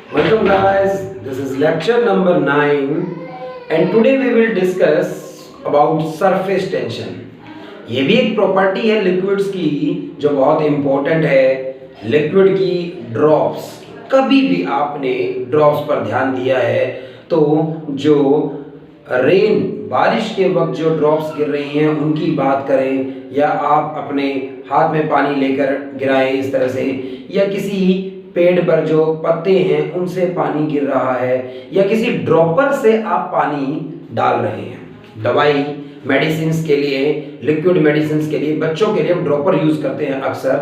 Welcome guys, this is lecture number 9 and today we will discuss about surface tension. ये भी एक property है liquids की जो बहुत इंपॉर्टेंट है। लिक्विड की ड्रॉप्स, कभी भी आपने ड्रॉप्स पर ध्यान दिया है तो जो रेन बारिश के वक्त जो ड्रॉप्स गिर रही हैं उनकी बात करें, या आप अपने हाथ में पानी लेकर गिराएं इस तरह से, या किसी पेड़ पर जो पत्ते हैं उनसे पानी गिर रहा है, या किसी ड्रॉपर से आप पानी डाल रहे हैं। दवाई मेडिसिन के लिए, लिक्विड मेडिसिन के लिए, बच्चों के लिए हम ड्रॉपर यूज करते हैं अक्सर।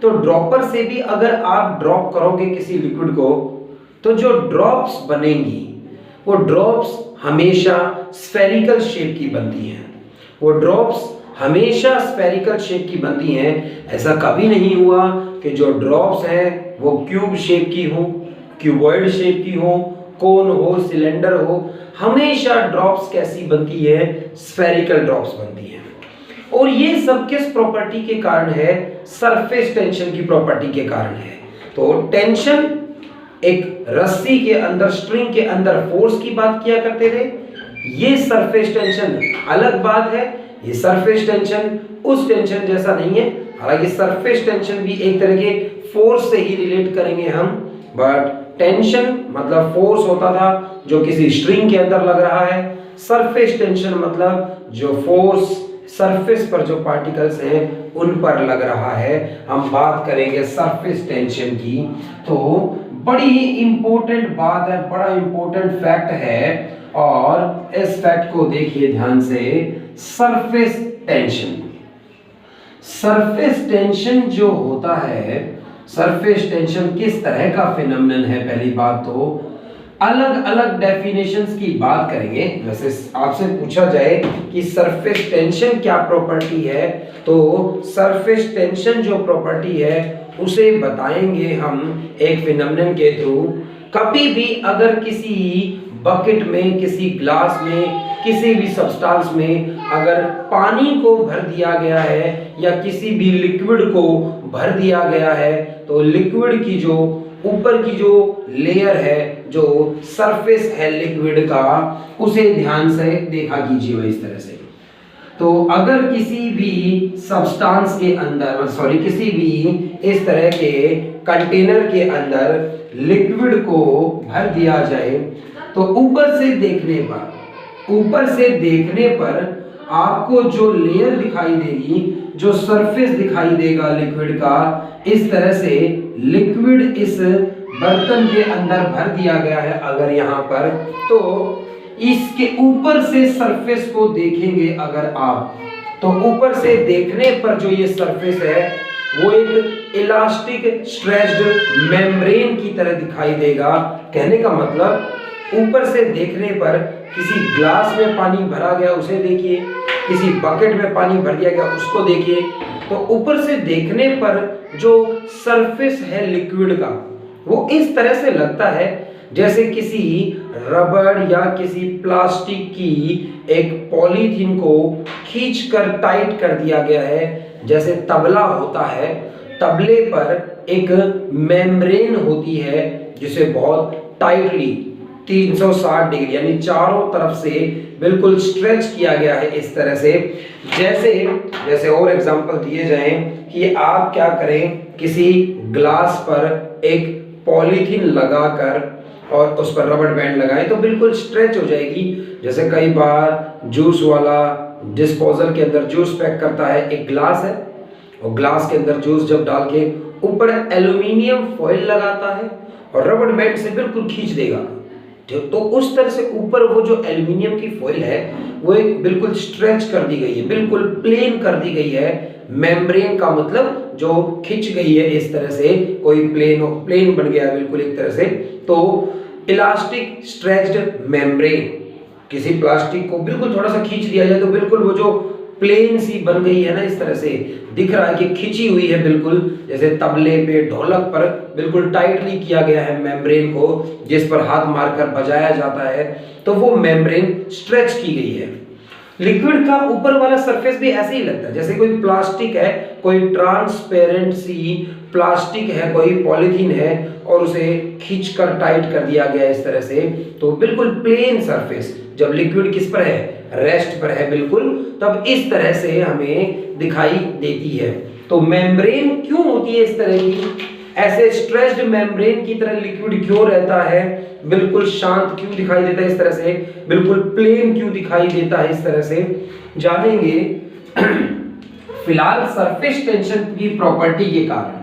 तो ड्रॉपर से भी अगर आप ड्रॉप करोगे किसी लिक्विड को तो जो ड्रॉप्स बनेंगी वो ड्रॉप्स हमेशा स्फेरिकल शेप की बनती हैं। वो ड्रॉप्स हमेशा स्फेरिकल शेप की बनती हैं। ऐसा कभी नहीं हुआ कि जो ड्रॉप्स हैं वो क्यूब शेप की हो, क्यूबॉइड शेप की हो, कोन हो, सिलेंडर हो। हमेशा ड्रॉप्स कैसी बनती है? स्फेरिकल ड्रॉप्स बनती हैं। और ये सब किस प्रॉपर्टी के कारण है? सरफेस टेंशन की प्रॉपर्टी के कारण है। तो टेंशन, एक रस्सी के अंदर, स्ट्रिंग के अंदर फोर्स की बात किया करते थे। ये सरफेस टेंशन अलग बात है। ये सरफेस टेंशन उस टेंशन जैसा नहीं है। हालांकि सरफेस टेंशन भी एक तरह के फोर्स से ही रिलेट करेंगे हम, बट टेंशन मतलब फोर्स होता था जो किसी स्ट्रिंग के अंदर लग रहा है। सरफेस टेंशन मतलब जो फोर्स सरफेस पर जो पार्टिकल्स हैं उन पर लग रहा है। हम बात करेंगे सरफेस टेंशन की। तो बड़ी ही इंपॉर्टेंट बात है, बड़ा इंपॉर्टेंट फैक्ट है, और इस फैक्ट को देखिए ध्यान से। सरफेस टेंशन, सरफेस टेंशन जो होता है, सरफेस टेंशन किस तरह का फिनोमेनन है? पहली बात तो अलग अलग डेफिनेशंस की बात करेंगे। वैसे आपसे पूछा जाए कि सरफेस टेंशन क्या प्रॉपर्टी है, तो सरफेस टेंशन जो प्रॉपर्टी है उसे बताएंगे हम एक फिनोमेनन के थ्रू। कभी भी अगर किसी बकेट में, किसी ग्लास में, किसी भी सब्सटेंस में अगर पानी को भर दिया गया है या किसी भी लिक्विड को भर दिया गया है, तो लिक्विड की जो ऊपर की जो लेयर है, जो सरफेस है लिक्विड का, उसे ध्यान से देखा कीजिए इस तरह से। तो अगर किसी भी सब्सटेंस के अंदर, सॉरी, किसी भी इस तरह के कंटेनर के अंदर लिक्विड को भर दिया जाए तो ऊपर से देखने पर आपको जो लेयर दिखाई देगी, जो सरफेस दिखाई देगा लिक्विड का, इस तरह से लिक्विड इस बर्तन के अंदर भर दिया गया है अगर यहाँ पर, तो इसके ऊपर से सरफेस को देखेंगे अगर आप, तो ऊपर से देखने पर जो ये सरफेस है वो एक इलास्टिक स्ट्रेच्ड मेम्ब्रेन की तरह दिखाई देगा। कहने का मतलब ऊपर से देखने पर किसी ग्लास में पानी भरा गया उसे देखिए, किसी बकेट में पानी भर दिया गया उसको देखिए, तो ऊपर से देखने पर जो सरफेस है लिक्विड का वो इस तरह से लगता है जैसे किसी रबड़ या किसी प्लास्टिक की एक पॉलीथीन को खींचकर टाइट कर दिया गया है। जैसे तबला होता है, तबले पर एक मेम्ब्रेन होती है जिसे बहुत टाइटली 360 डिग्री यानी चारों तरफ से बिल्कुल स्ट्रेच किया गया है इस तरह से। जैसे और एग्जांपल दिए जाएं कि आप क्या करें, किसी ग्लास पर एक पॉलीथीन लगाकर और उस पर रबड़ बैंड लगाएं तो बिल्कुल स्ट्रेच हो जाएगी। जैसे कई बार जूस वाला डिस्पोजल के अंदर जूस पैक करता है, एक ग्लास है और ग्लास के अंदर जूस जब डाल के ऊपर एल्यूमिनियम फॉइल लगाता है और रबड़ बैंड से बिल्कुल खींच देगा, तो उस तरह से ऊपर वो जो एल्यूमिनियम की फॉइल है वो एक बिल्कुल स्ट्रेच कर दी गई है, बिल्कुल प्लेन कर दी गई है। मेम्ब्रेन का मतलब जो खिंच गई है इस तरह से, कोई प्लेन बन गया बिल्कुल एक तरह से। तो इलास्टिक स्ट्रेच्ड मेम्ब्रेन, किसी प्लास्टिक को बिल्कुल थोड़ा सा खींच दिया जाए तो बिल्कुल वो जो प्लेन सी बन गई है ना, इस तरह से दिख रहा है कि खिंची हुई है बिल्कुल, जैसे तबले पे, ढोलक पर बिल्कुल टाइटली किया गया है मेम्ब्रेन को, जिस पर हाथ मारकर बजाया जाता है, तो वो मेम्ब्रेन स्ट्रेच की गई है। लिक्विड का ऊपर वाला सरफेस भी ऐसे ही लगता है जैसे कोई प्लास्टिक है, कोई ट्रांसपेरेंट सी प्लास्टिक है, कोई पॉलीथीन है, और उसे खींचकर टाइट कर दिया गया इस तरह से, तो बिल्कुल प्लेन सरफेस जब लिक्विड किस पर है, रेस्ट पर है बिल्कुल, तब इस तरह से हमें दिखाई देती है। तो मेम्ब्रेन क्यों होती है इस तरह की, ऐसे स्ट्रेच्ड मेम्ब्रेन की तरह लिक्विड क्यों रहता है, बिल्कुल शांत क्यों दिखाई देता है इस तरह से, बिल्कुल प्लेन क्यों दिखाई देता है इस तरह से, जानेंगे। फिलहाल सरफेस टेंशन की प्रॉपर्टी के कारण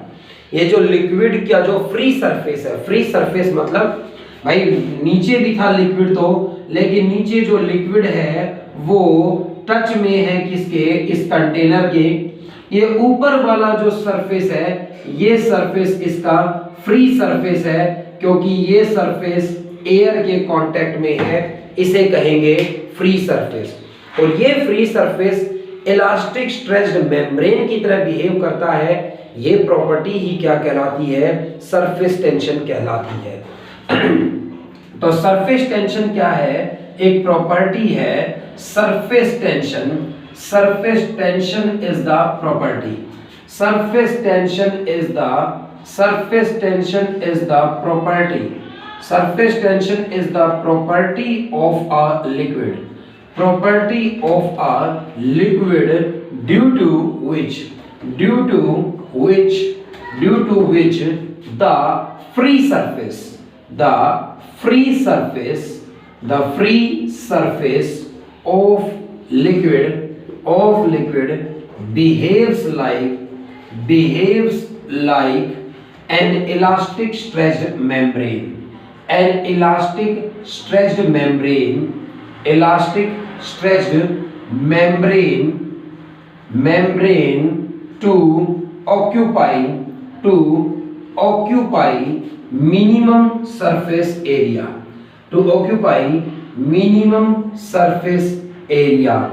ये जो लिक्विड का जो फ्री सरफेस है, फ्री सरफेस मतलब भाई नीचे भी था लिक्विड तो, लेकिन नीचे जो लिक्विड है वो टच में है किसके, इस कंटेनर के, ये ऊपर वाला जो सरफेस है ये सरफेस इसका फ्री सरफेस है, क्योंकि ये सरफेस एयर के कांटेक्ट में है, इसे कहेंगे फ्री सरफेस। और ये free surface elastic stretched membrane की तरह बिहेव करता है, ये प्रॉपर्टी ही क्या कहलाती है, सरफेस टेंशन कहलाती है। तो सरफेस टेंशन क्या है, एक प्रॉपर्टी है surface tension. Surface tension is the property, surface tension is the, surface tension is the property, surface tension is the property of a liquid, property of a liquid due to which the free surface, the free surface of liquid behaves like an elastic stretched membrane, an elastic stretched membrane, elastic stretched membrane to occupy minimum surface area, to occupy minimum surface area।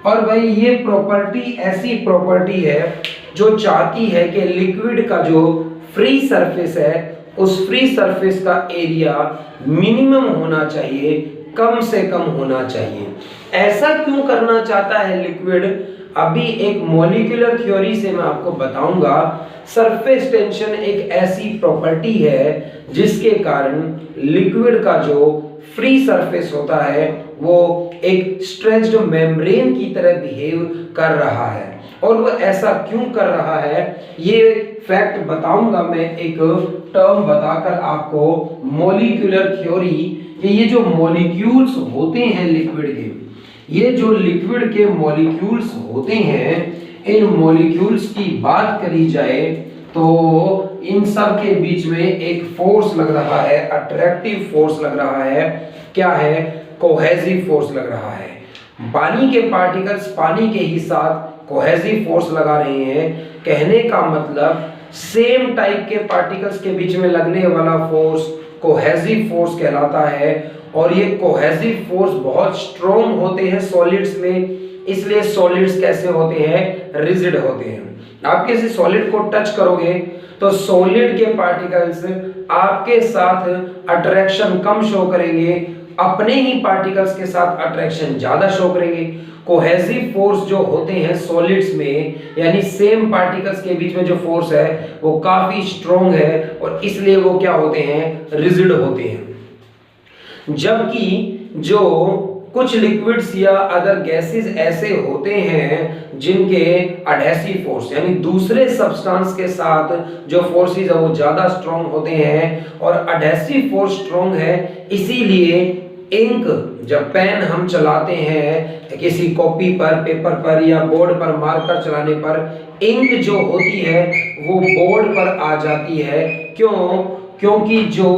और भाई ये property ऐसी property है जो चाहती है कि liquid का जो फ्री सरफेस है उस फ्री सरफेस का एरिया मिनिमम होना चाहिए, कम से कम होना चाहिए। ऐसा क्यों करना चाहता है लिक्विड, अभी एक मॉलिक्यूलर थ्योरी से मैं आपको बताऊंगा। सरफेस टेंशन एक ऐसी प्रॉपर्टी है जिसके कारण लिक्विड का जो फ्री सरफेस होता है वो एक स्ट्रेच्ड मेम्ब्रेन की तरह बिहेव कर रहा है। और वो ऐसा क्यों कर रहा है ये फैक्ट बताऊंगा मैं, एक टर्म बताकर आपको, मॉलिक्यूलर थ्योरी। ये जो मॉलिक्यूल्स होते हैं लिक्विड के, ये जो लिक्विड के मॉलिक्यूल्स होते हैं, इन मॉलिक्यूल्स की बात करी जाए तो इन सब के बीच में एक फोर्स लग रहा है, अट्रैक्टिव फोर्स लग रहा है। क्या है, कोहेसिव फोर्स लग रहा है। पानी के पार्टिकल्स पानी के ही साथ कोहेसिव फोर्स लगा रहे हैं। कहने का मतलब सेम टाइप के पार्टिकल्स के बीच में लगने वाला फोर्स कोहेसिव फोर्स कहलाता है। और ये कोहेसिव फोर्स बहुत स्ट्रॉन्ग होते हैं सॉलिड्स में, इसलिए सॉलिड्स कैसे होते हैं, रिजिड होते हैं। आप किसी सॉलिड को टच करोगे तो सॉलिड के पार्टिकल्स आपके साथ अट्रैक्शन कम शो करेंगे, अपने ही पार्टिकल्स के साथ अट्रैक्शन ज्यादा शो करेंगे। कोहेसिव फोर्स जो होते हैं सॉलिड्स में, यानी सेम पार्टिकल्स के बीच में जो फोर्स है वो काफी स्ट्रॉन्ग है और इसलिए वो क्या होते हैं, रिजिड होते हैं। जबकि जो कुछ लिक्विड्स या अदर गैसेस ऐसे होते हैं जिनके एडहेसिव फोर्स यानी दूसरे सब्सटेंस के साथ जो फोर्सेस है वो ज्यादा स्ट्रॉन्ग होते हैं और एडहेसिव फोर्स स्ट्रॉन्ग है। इसीलिए इंक जब पेन हम चलाते हैं किसी कॉपी पर, पेपर पर या बोर्ड पर मार्कर चलाने पर इंक जो होती है वो बोर्ड पर आ जाती है। क्यों? क्योंकि जो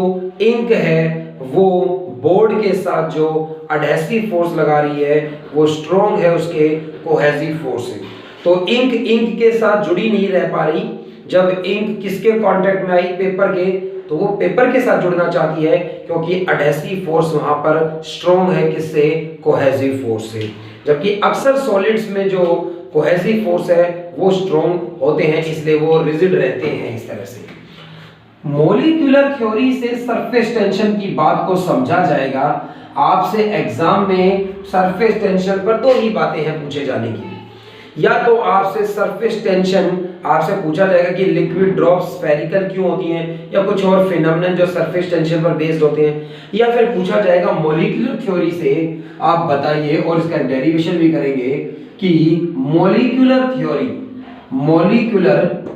इंक है वो बोर्ड के साथ जो एडहेसिव फोर्स लगा रही है वो स्ट्रॉन्ग है उसके कोहेसिव फोर्स से। तो इंक के साथ जुड़ी नहीं रह पा रही। जब इंक किसके कांटेक्ट में आई, पेपर के, तो वो पेपर के साथ जुड़ना चाहती है क्योंकि एडहेसिव फोर्स वहां पर स्ट्रॉन्ग है, किससे, कोहेसिव फोर्स से। जबकि अक्सर सॉलिड्स में जो कोहेसिव फोर्स है वो स्ट्रॉन्ग होते हैं, इसलिए वो रिजिड रहते हैं इस तरह से। मॉलिक्यूलर थ्योरी से सरफेस टेंशन की बात को समझा जाएगा। आपसे एग्जाम में सरफेस टेंशन पर दो ही बातें हैं पूछे जाने की, या तो आपसे सरफेस टेंशन आपसे पूछा जाएगा कि लिक्विड ड्रॉप्स स्फेरिकल क्यों होती हैं, या कुछ और फिनोमेनन जो सरफेस टेंशन पर बेस्ड होते हैं, या फिर पूछा जाएगा मॉलिक्यूलर थ्योरी से आप बताइए, और इसका डेरिवेशन भी करेंगे कि मॉलिक्यूलर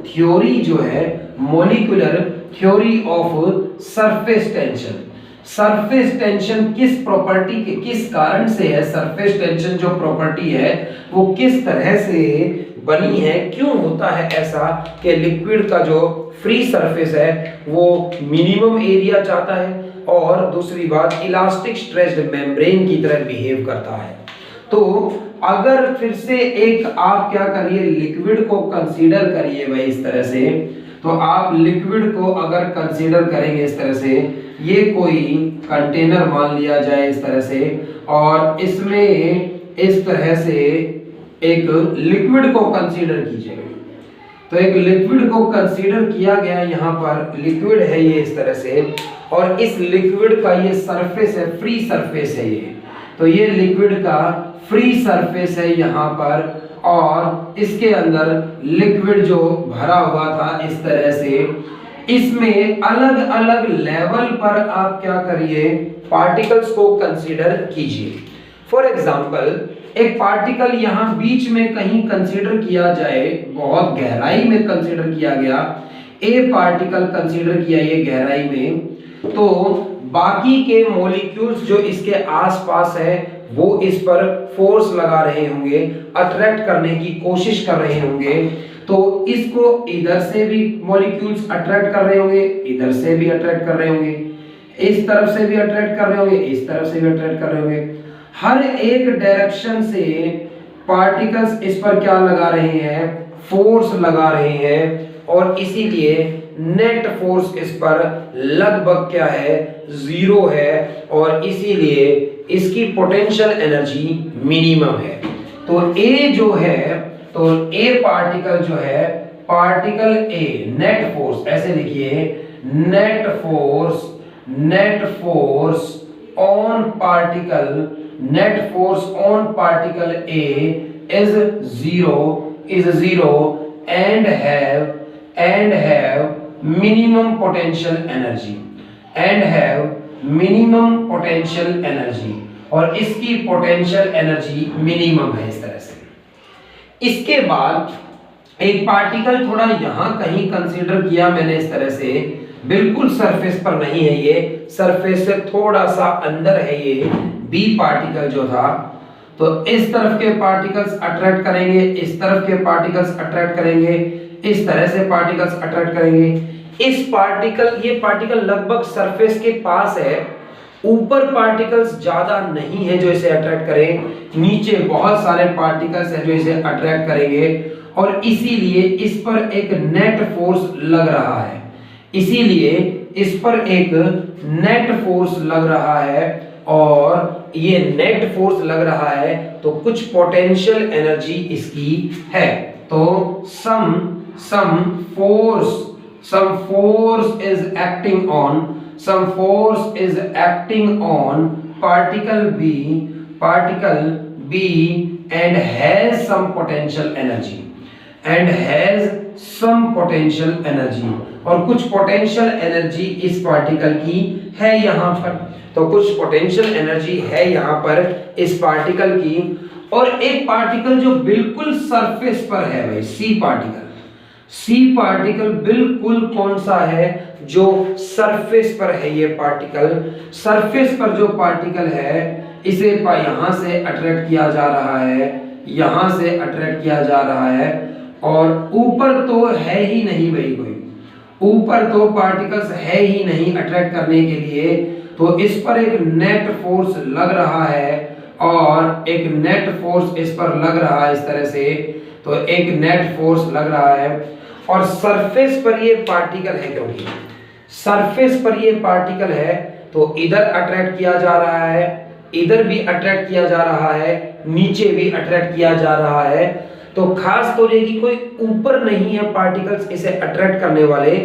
थ्योरी जो है, molecular theory of surface tension, surface tension किस प्रॉपर्टी के, किस कारण से है, सरफेस टेंशन जो प्रॉपर्टी है वो किस तरह से बनी है, क्यों होता है ऐसा कि लिक्विड का जो फ्री सरफेस है वो मिनिमम एरिया चाहता है, और दूसरी बात इलास्टिक स्ट्रेच्ड मेम्ब्रेन की तरह बिहेव करता है। तो अगर फिर से एक आप क्या करिए, लिक्विड को कंसीडर करिए भाई इस तरह से, तो आप लिक्विड को अगर कंसीडर करेंगे इस तरह से, ये कोई कंटेनर मान लिया जाए इस तरह से, और इसमें इस तरह से एक लिक्विड को कंसीडर कीजिएगा। तो एक लिक्विड को कंसीडर किया गया, यहाँ पर लिक्विड है ये इस तरह से, और इस लिक्विड का ये सरफेस है, फ्री सरफेस है ये, तो ये लिक्विड का फ्री सरफेस है यहाँ पर, और इसके अंदर लिक्विड जो भरा हुआ था इस तरह से, इसमें अलग अलग लेवल पर आप क्या करिए, पार्टिकल्स को कंसीडर कीजिए। फॉर एग्जांपल एक पार्टिकल यहाँ बीच में कहीं कंसीडर किया जाए, बहुत गहराई में कंसीडर किया गया, ए पार्टिकल कंसीडर किया ये गहराई में, तो बाकी के मॉलिक्यूल्स जो इसके आसपास है वो इस पर फोर्स लगा रहे होंगे, अट्रैक्ट करने की कोशिश कर रहे होंगे, तो इसको इधर से भी मॉलिक्यूल्स अट्रैक्ट कर रहे होंगे, इधर से भी अट्रैक्ट कर रहे होंगे, इस तरफ से भी अट्रैक्ट कर रहे होंगे, इस तरफ से भी अट्रैक्ट कर रहे होंगे, हर एक डायरेक्शन से पार्टिकल्स इस पर क्या लगा रहे हैं, फोर्स लगा रहे हैं, और इसीलिए नेट फोर्स इस पर लगभग क्या है, 0 है, और इसीलिए इसकी पोटेंशियल एनर्जी मिनिमम है। तो ए जो है, तो ए पार्टिकल जो है, पार्टिकल ए नेट फोर्स, ऐसे लिखिए, net force on particle, net force on particle A is 0 and have minimum potential energy, और इसकी पोटेंशियल एनर्जी मिनिमम है इस तरह से। इसके बाद एक पार्टिकल थोड़ा यहां कहीं कंसीडर किया मैंने इस तरह से, बिल्कुल सरफेस पर नहीं है ये, सरफेस से थोड़ा सा अंदर है ये बी पार्टिकल जो था, तो इस तरफ के पार्टिकल्स अट्रैक्ट करेंगे, इस तरफ के पार्टिकल्स अट्रैक्ट करेंगे, इस तरह से पार्टिकल्स अट्रैक्ट करेंगे। इस पार्टिकल, ये पार्टिकल लगभग सरफेस के पास है, ऊपर पार्टिकल्स ज्यादा नहीं है जो इसे अट्रैक्ट करें, नीचे बहुत सारे पार्टिकल्स हैं जो इसे अट्रैक्ट करेंगे, और इसीलिए इस पर एक नेट फोर्स लग रहा है, इसीलिए इस पर एक नेट फोर्स लग रहा है, और ये नेट फोर्स लग रहा है तो कुछ पोटेंशियल एनर्जी इसकी है, तो some force is acting on particle B and has some potential energy, और कुछ पोटेंशियल एनर्जी इस पार्टिकल की है यहाँ पर, तो कुछ पोटेंशियल एनर्जी है यहाँ पर इस पार्टिकल की, और एक पार्टिकल जो बिल्कुल सरफेस पर है भाई, सी पार्टिकल बिल्कुल कौन सा है, जो सरफेस पर है, ये पार्टिकल सरफेस पर जो पार्टिकल है, इसे यहां से अट्रैक्ट किया जा रहा है, यहां से अट्रैक्ट किया जा रहा है, और ऊपर तो है ही नहीं भाई, कोई ऊपर तो पार्टिकल्स है ही नहीं अट्रैक्ट करने के लिए, तो इस पर एक नेट फोर्स लग रहा है, और एक नेट फोर्स इस पर लग रहा है इस तरह से, तो एक नेट फोर्स लग रहा है, और सरफेस पर ये पार्टिकल है, क्योंकि सरफेस पर ये पार्टिकल है तो इधर अट्रैक्ट किया जा रहा है, इधर भी अट्रैक्ट किया जा रहा है, नीचे भी अट्रैक्ट किया जा रहा है, तो खास तौर ये कि कोई ऊपर नहीं है पार्टिकल्स इसे अट्रैक्ट करने वाले,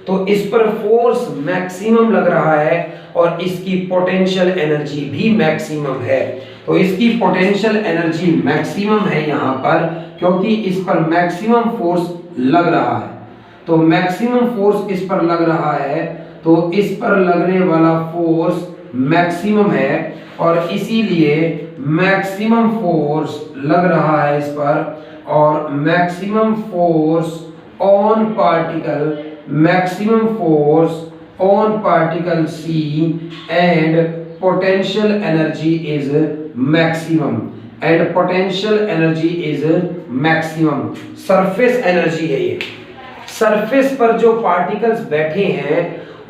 तो इस पर फोर्स मैक्सिमम लग रहा है, और इसकी पोटेंशियल एनर्जी भी मैक्सिमम है, तो इसकी पोटेंशियल एनर्जी मैक्सिमम है यहाँ पर, क्योंकि इस पर मैक्सिमम फोर्स लग रहा है, तो मैक्सिमम फोर्स इस पर लग रहा है, तो इस पर लगने वाला फोर्स मैक्सिमम है और इसीलिए मैक्सिमम फोर्स लग रहा है इस पर, और maximum force on particle, maximum force on particle C and potential energy is maximum, and potential energy is maximum। Surface energy है ये, सरफेस पर जो पार्टिकल्स बैठे हैं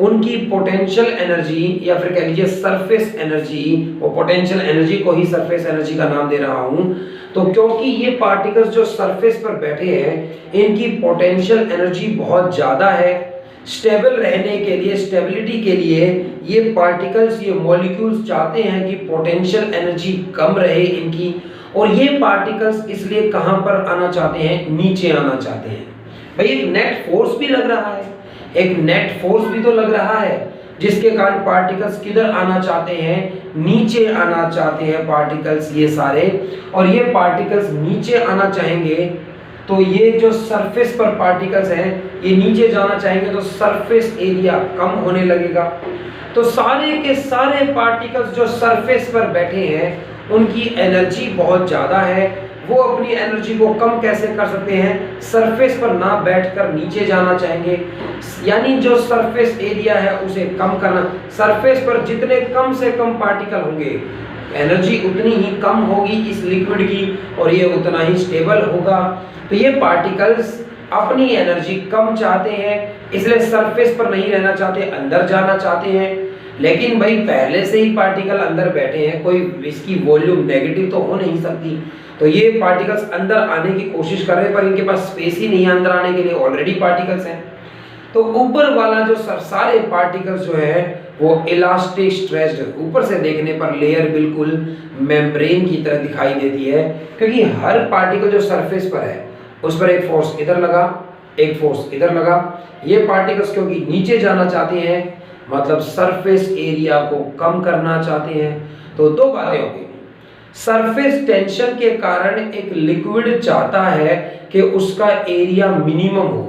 उनकी पोटेंशियल एनर्जी या फिर कह लीजिए सरफेस एनर्जी, वो पोटेंशियल एनर्जी को ही सरफेस एनर्जी का नाम दे रहा हूं। तो क्योंकि ये पार्टिकल्स जो सरफेस पर बैठे हैं इनकी पोटेंशियल एनर्जी बहुत ज्यादा है, स्टेबल रहने के लिए, स्टेबिलिटी के लिए ये पार्टिकल्स, ये मॉलिक्यूल्स चाहते हैं कि पोटेंशियल एनर्जी कम रहे इनकी, और ये पार्टिकल्स इसलिए कहां पर आना चाहते हैं, नीचे आना चाहते हैं। भाई एक नेट फोर्स भी लग रहा है, एक नेट फोर्स भी तो लग रहा है, जिसके कारण पार्टिकल्स किधर आना चाहते हैं, नीचे आना चाहते हैं पार्टिकल्स ये सारे। और ये पार्टिकल्स नीचे आना चाहेंगे तो ये जो सरफेस पर पार्टिकल्स हैं ये नीचे जाना चाहेंगे, तो सरफेस एरिया कम होने लगेगा। तो सारे के सारे पार्टिकल्स जो सरफेस पर बैठे हैं उनकी एनर्जी बहुत ज़्यादा है, वो अपनी एनर्जी को कम कैसे कर सकते हैं, सरफेस पर ना बैठकर नीचे जाना चाहेंगे, यानी जो सरफेस एरिया है उसे कम करना। सरफेस पर जितने कम से कम पार्टिकल होंगे एनर्जी उतनी ही कम होगी इस लिक्विड की, और ये उतना ही स्टेबल होगा। तो ये पार्टिकल्स अपनी एनर्जी कम चाहते हैं, इसलिए सरफेस पर नहीं रहना चाहते, अंदर जाना चाहते हैं। लेकिन भाई पहले से ही पार्टिकल अंदर बैठे हैं, कोई इसकी वॉल्यूम नेगेटिव तो हो नहीं सकती, तो ये पार्टिकल्स अंदर आने की कोशिश कर रहे हैं पर इनके पास स्पेस ही नहीं है अंदर आने के लिए, ऑलरेडी पार्टिकल्स हैं। तो ऊपर वाला जो सारे पार्टिकल्स जो है वो इलास्टिक स्ट्रेच्ड, ऊपर से देखने पर लेयर बिल्कुल मेम्ब्रेन की तरह दिखाई देती है, क्योंकि हर पार्टिकल जो सरफेस पर है उस पर एक फोर्स इधर लगा, एक फोर्स इधर लगा। ये पार्टिकल्स क्योंकि नीचे जाना चाहते हैं, मतलब सरफेस एरिया को कम करना चाहते हैं। तो दो बातें हो गई, सरफेस टेंशन के कारण एक लिक्विड चाहता है कि उसका एरिया मिनिमम हो,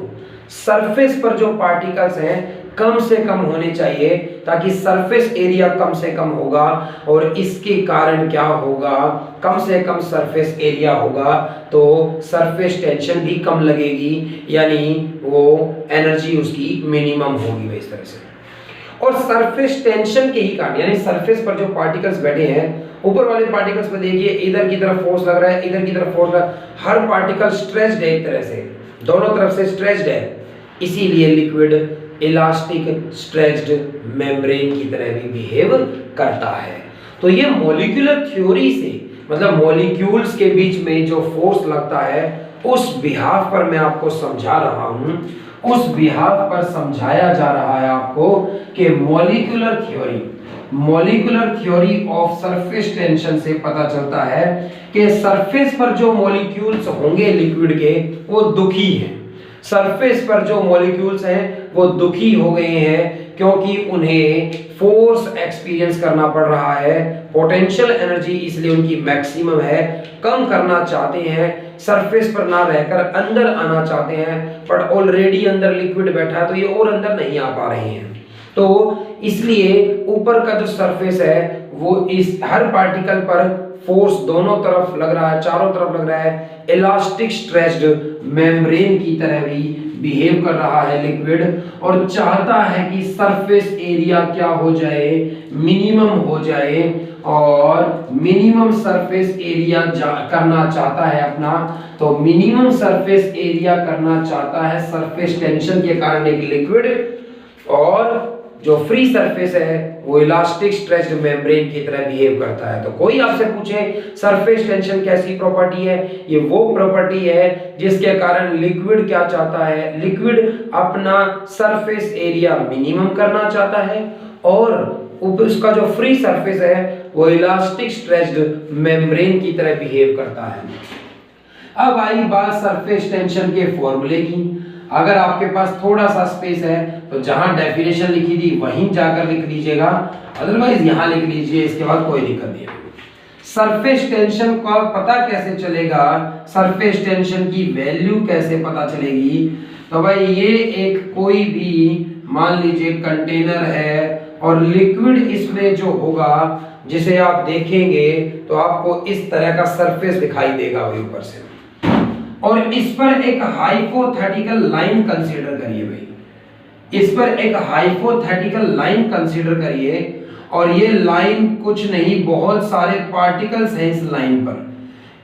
सरफेस पर जो पार्टिकल्स हैं कम से कम होने चाहिए, ताकि सरफेस एरिया कम से कम होगा, और इसके कारण क्या होगा, कम से कम सरफेस एरिया होगा तो सरफेस टेंशन भी कम लगेगी, यानी वो एनर्जी उसकी मिनिमम होगी इस तरह से। और सरफेस टेंशन के ही कारण, यानी सरफेस पर जो पार्टिकल्स बैठे हैं, ऊपर वाले पार्टिकल्स पर देखिए इधर की तरफ फोर्स लग रहा है, इधर की तरफ फोर्स लग रहा है, हर पार्टिकल स्ट्रेच्ड है एक तरह से, दोनों तरफ से स्ट्रेच्ड है, इसीलिए लिक्विड इलास्टिक स्ट्रेच्ड मेम्ब्रेन की तरह भी बिहेव करता है। तो ये मॉलिक्यूलर थ्योरी से, मतलब मॉलिक्यूल्स के बीच में जो फोर्स लगता है उस बिहाफ पर मैं आपको समझा रहा हूं, उस बिहाफ पर समझाया जा रहा है आपको कि molecular theory of surface tension से पता चलता है कि सरफेस पर जो मॉलिक्यूल्स होंगे लिक्विड के वो दुखी हैं, सरफेस पर जो मॉलिक्यूल्स हैं वो दुखी हो गए हैं, क्योंकि उन्हें फोर्स एक्सपीरियंस करना पड़ रहा है, पोटेंशियल एनर्जी इसलिए उनकी मैक्सिमम है, कम करना चाहते हैं, सरफेस पर ना रहकर अंदर आना चाहते हैं, पर ऑलरेडी अंदर लिक्विड बैठा है तो ये और अंदर नहीं आ पा रहे हैं। तो इसलिए ऊपर का जो सरफेस है वो इस हर पार्टिकल पर फोर्स दोनों तरफ लग रहा है, चारों तरफ लग रहा है, इलास्टिक स्ट्रेच्ड मेम्ब्रेन की तरह भी बिहेव कर रहा है लिक्विड, और चाहता है कि सरफेस एरिया क्या हो जाए, मिनिमम हो जाए, और मिनिमम सरफेस एरिया करना चाहता है अपना। तो मिनिमम सरफेस एरिया करना चाहता है सरफेस टेंशन के कारण एक लिक्विड, और जो फ्री सरफेस है वो इलास्टिक स्ट्रेच्ड मेम्ब्रेन की तरह बिहेव करता है। तो कोई आपसे पूछे सरफेस टेंशन कैसी प्रॉपर्टी है, ये वो प्रॉपर्टी है जिसके कारण लिक्विड क्या चाहता है, लिक्विड अपना सरफेस एरिया मिनिमम करना चाहता है, और उसका जो फ्री सरफेस है वो इलास्टिक स्ट्रेच्ड मेम्ब्रेन की तरह बिहेव करता है। अब आई बात सरफेस टेंशन के फॉर्मूले की। अगर आपके पास थोड़ा सा स्पेस है तो जहां डेफिनेशन लिखी थी वहीं जाकर लिख लीजिएगा, अदरवाइज यहां लिख लीजिए, इसके बाद कोई दिक्कत नहीं है। सरफेस टेंशन का पता कैसे चलेगा, सरफेस टेंशन की वैल्यू कैसे पता चलेगी? तो भाई ये एक कोई भी मान लीजिए कंटेनर है और लिक्विड इसमें जो होगा जिसे आप देखेंगे तो आपको इस तरह का सरफेस दिखाई देगा भाई ऊपर से, और इस पर एक हाइपोथेटिकल लाइन कंसीडर करिए भाई, इस पर एक हाइपोथेटिकल लाइन कंसीडर करिए, और ये लाइन कुछ नहीं बहुत सारे पार्टिकल्स हैं इस लाइन पर,